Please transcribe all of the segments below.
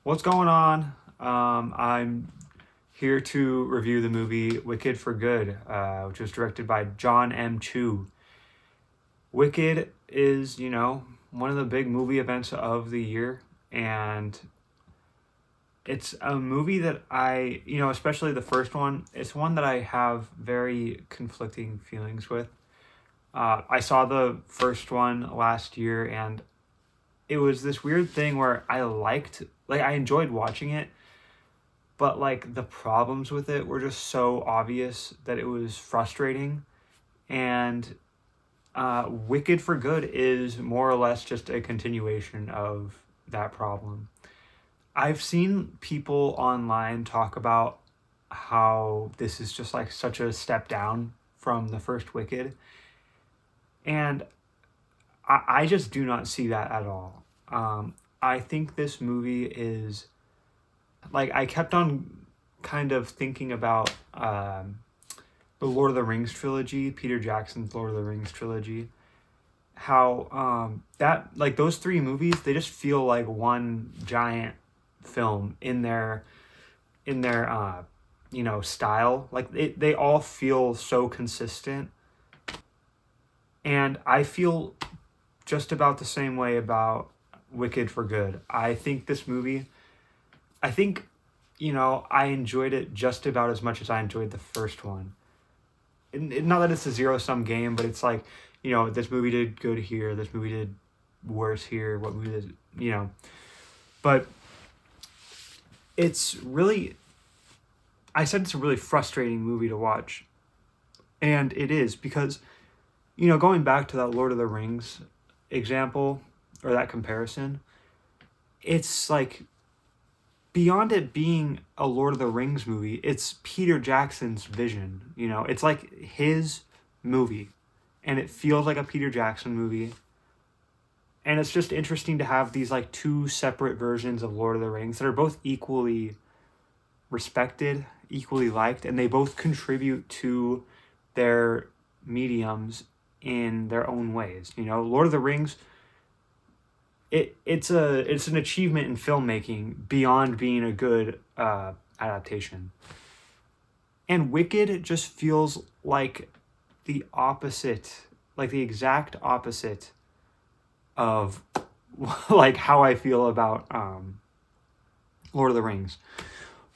What's going on? I'm here to review the movie Wicked for Good, which was directed by John M. Chu. Wicked is, one of the big movie events of the year, and it's a movie that especially the first one, it's one that I have very conflicting feelings with. I saw the first one last year, and it was this weird thing where I enjoyed watching it, but like the problems with it were just so obvious that it was frustrating. And Wicked for Good is more or less just a continuation of that problem. I've seen people online talk about how this is just like such a step down from the first Wicked, and I just do not see that at all. I think this movie is like I kept on kind of thinking about the Lord of the Rings trilogy, Peter Jackson's Lord of the Rings trilogy. How that like those three movies, they just feel like one giant film in their style. Like they all feel so consistent, and I feel just about the same way about Wicked for Good. I think, I enjoyed it just about as much as I enjoyed the first one. Not that it's a zero sum game, but it's like, this movie did good here, this movie did worse here, what movie did, But it's really, I said it's a really frustrating movie to watch. And it is because, going back to that Lord of the Rings example or that comparison, it's like beyond it being a Lord of the Rings movie, it's Peter Jackson's vision. It's like his movie, and it feels like a Peter Jackson movie. And it's just interesting to have these like two separate versions of Lord of the Rings that are both equally respected, equally liked, and they both contribute to their mediums in their own ways. Lord of the Rings, it's an achievement in filmmaking beyond being a good adaptation. And Wicked just feels like the opposite, like the exact opposite of like how I feel about Lord of the Rings,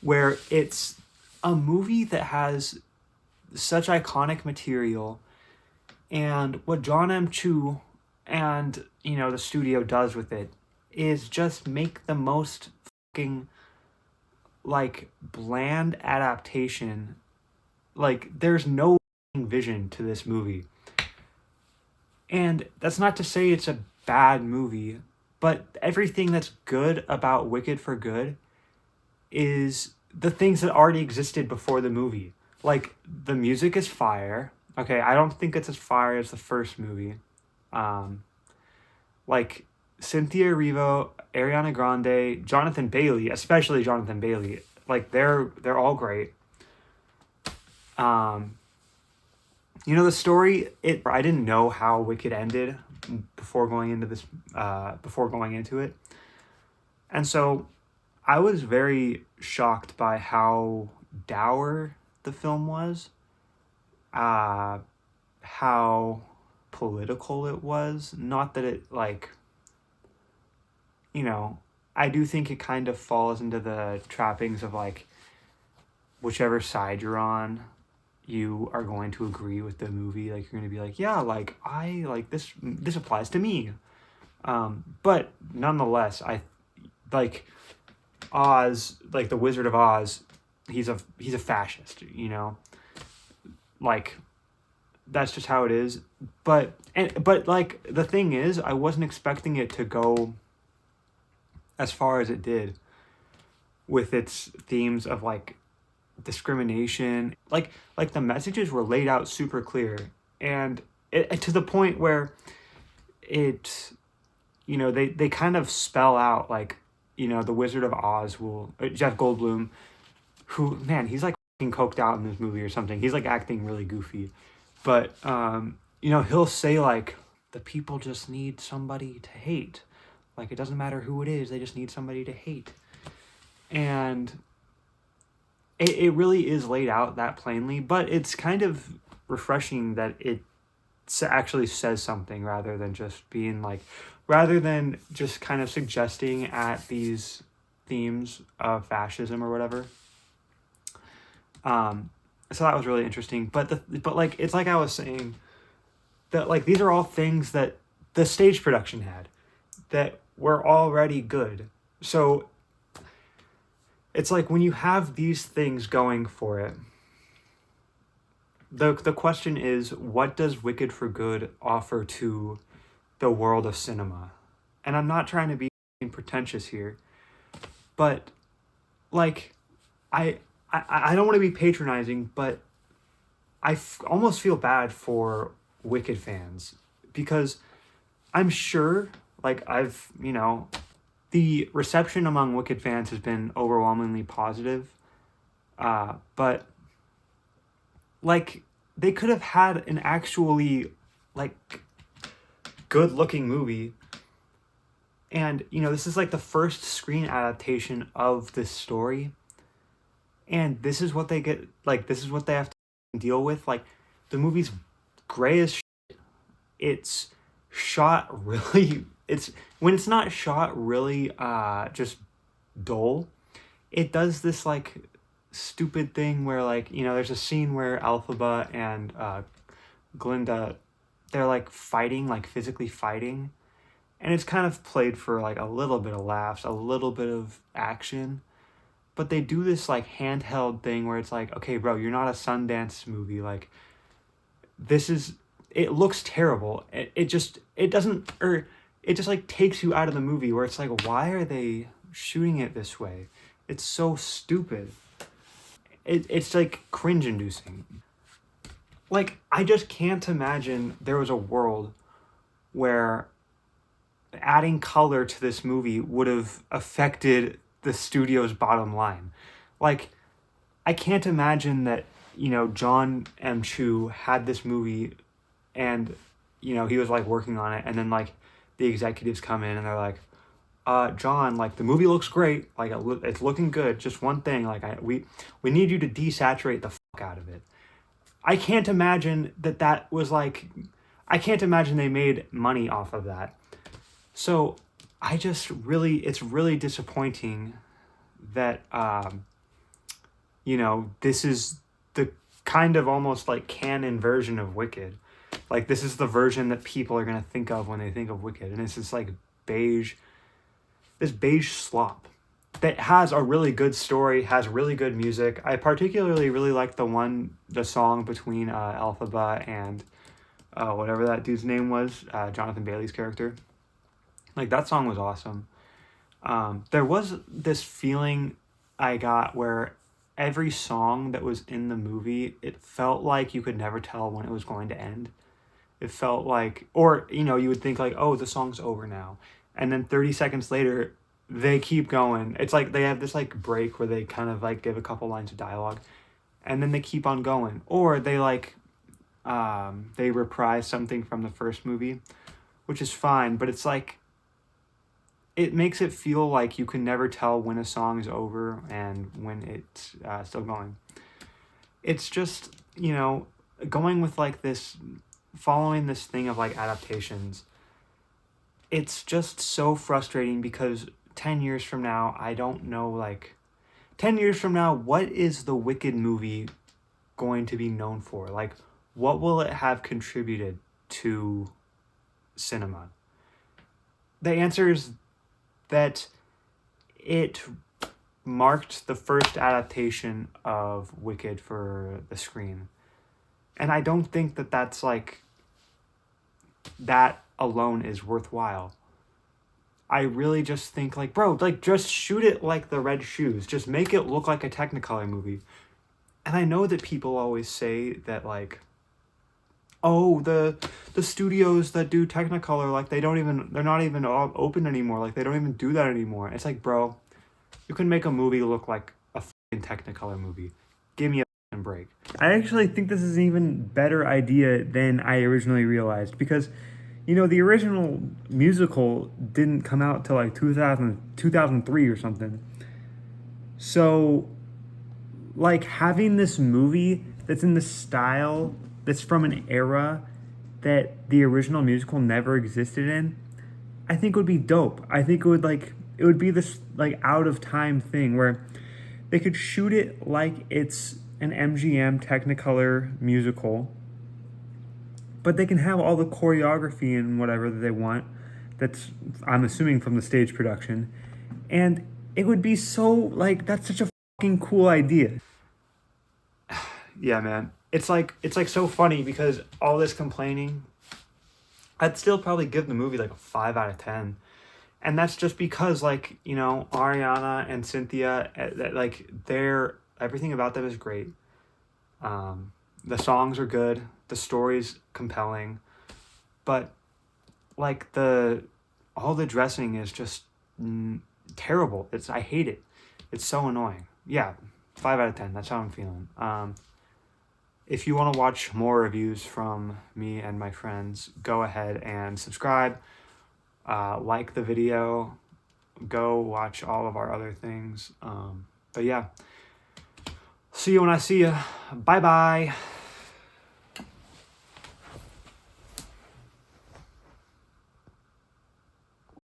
where it's a movie that has such iconic material, and what John M. Chu and the studio does with it is just make the most fucking like bland adaptation. Like there's no vision to this movie, and that's not to say it's a bad movie, but everything that's good about Wicked for Good is the things that already existed before the movie. Like the music is fire. Okay, I don't think it's as fire as the first movie. Like Cynthia Erivo, Ariana Grande, Jonathan Bailey, especially Jonathan Bailey, like they're all great. Um, the story. I didn't know how Wicked ended before going into it, and so I was very shocked by how dour the film was. How political it was. Not that it like, you know, I do think it kind of falls into the trappings of like whichever side you're on, you are going to agree with the movie. Like you're going to be like, yeah, like I like this applies to me. But nonetheless, I like Oz, like the Wizard of Oz. He's a fascist, like that's just how it is. But like the thing is, I wasn't expecting it to go as far as it did with its themes of like discrimination. Like the messages were laid out super clear, and to the point where it, they kind of spell out like, the Wizard of Oz will Jeff Goldblum, who, man, he's like fucking coked out in this movie or something. He's like acting really goofy, but he'll say like the people just need somebody to hate. Like it doesn't matter who it is, they just need somebody to hate. and it really is laid out that plainly, but it's kind of refreshing that it actually says something rather than just being like, rather than just kind of suggesting at these themes of fascism or whatever. So that was really interesting. But like, it's like I was saying, that like these are all things that the stage production had that were already good. So it's like when you have these things going for it, the question is, what does Wicked for Good offer to the world of cinema? And I'm not trying to be pretentious here, but like I don't want to be patronizing, but almost feel bad for Wicked fans because I'm sure, like the reception among Wicked fans has been overwhelmingly positive, but like they could have had an actually like good looking movie, and this is like the first screen adaptation of this story, and this is what they get, like this is what they have to deal with. Like the movie's gray as shit. It's shot really, it's when it's not shot really just dull, it does this like stupid thing where like there's a scene where Alphaba and Glinda, they're like fighting, like physically fighting, and it's kind of played for like a little bit of laughs, a little bit of action, but they do this like handheld thing where it's like, okay bro, you're not a Sundance movie, like this is, it looks terrible. It just like takes you out of the movie where it's like, why are they shooting it this way? It's so stupid. It's like cringe inducing. Like I just can't imagine there was a world where adding color to this movie would have affected the studio's bottom line. Like I can't imagine that John M. Chu had this movie and he was like working on it, and then like the executives come in and they're like, John, like the movie looks great, like it's looking good, just one thing, like we need you to desaturate the fuck out of it. I can't imagine that was like, I can't imagine they made money off of that. So I just really, it's really disappointing that this is the kind of almost like canon version of Wicked. Like this is the version that people are going to think of when they think of Wicked, and it's this like beige slop that has a really good story, has really good music. I particularly really like the song between Elphaba and whatever that dude's name was, Jonathan Bailey's character. Like that song was awesome. There was this feeling I got where every song that was in the movie, it felt like you could never tell when it was going to end. It felt like, or you would think like, oh, the song's over now, and then 30 seconds later they keep going. It's like they have this like break where they kind of like give a couple lines of dialogue and then they keep on going, or they like they reprise something from the first movie, which is fine, but it's like it makes it feel like you can never tell when a song is over and when it's still going. It's just going with like this, following this thing of like adaptations, it's just so frustrating because 10 years from now, I don't know, like 10 years from now, what is the Wicked movie going to be known for? Like what will it have contributed to cinema? The answer is that it marked the first adaptation of Wicked for the screen. And I don't think that that's like, that alone is worthwhile. I really just think like, bro, like just shoot it like The Red Shoes. Just make it look like a Technicolor movie. And I know that people always say that like, oh, the studios that do Technicolor, like they're not even open anymore. Like they don't even do that anymore. It's like, bro, you can make a movie look like a fucking Technicolor movie. Give me a fucking break. I actually think this is an even better idea than I originally realized because, the original musical didn't come out till like 2003 or something. So, like, having this movie that's in the style that's from an era that the original musical never existed in, I think would be dope. I think it would be this like out of time thing where they could shoot it like it's an MGM Technicolor musical, but they can have all the choreography and whatever that they want. That's, I'm assuming, from the stage production, and it would be so like, that's such a fucking cool idea. Yeah, man. It's like so funny because all this complaining, I'd still probably give the movie like a 5 out of 10. And that's just because, like, Ariana and Cynthia, like, they're, everything about them is great. The songs are good, the story's compelling, but like all the dressing is just terrible. I hate it. It's so annoying. Yeah, 5 out of 10. That's how I'm feeling. If you want to watch more reviews from me and my friends, go ahead and subscribe. Like the video. Go watch all of our other things. But yeah, see you when I see you. Bye bye.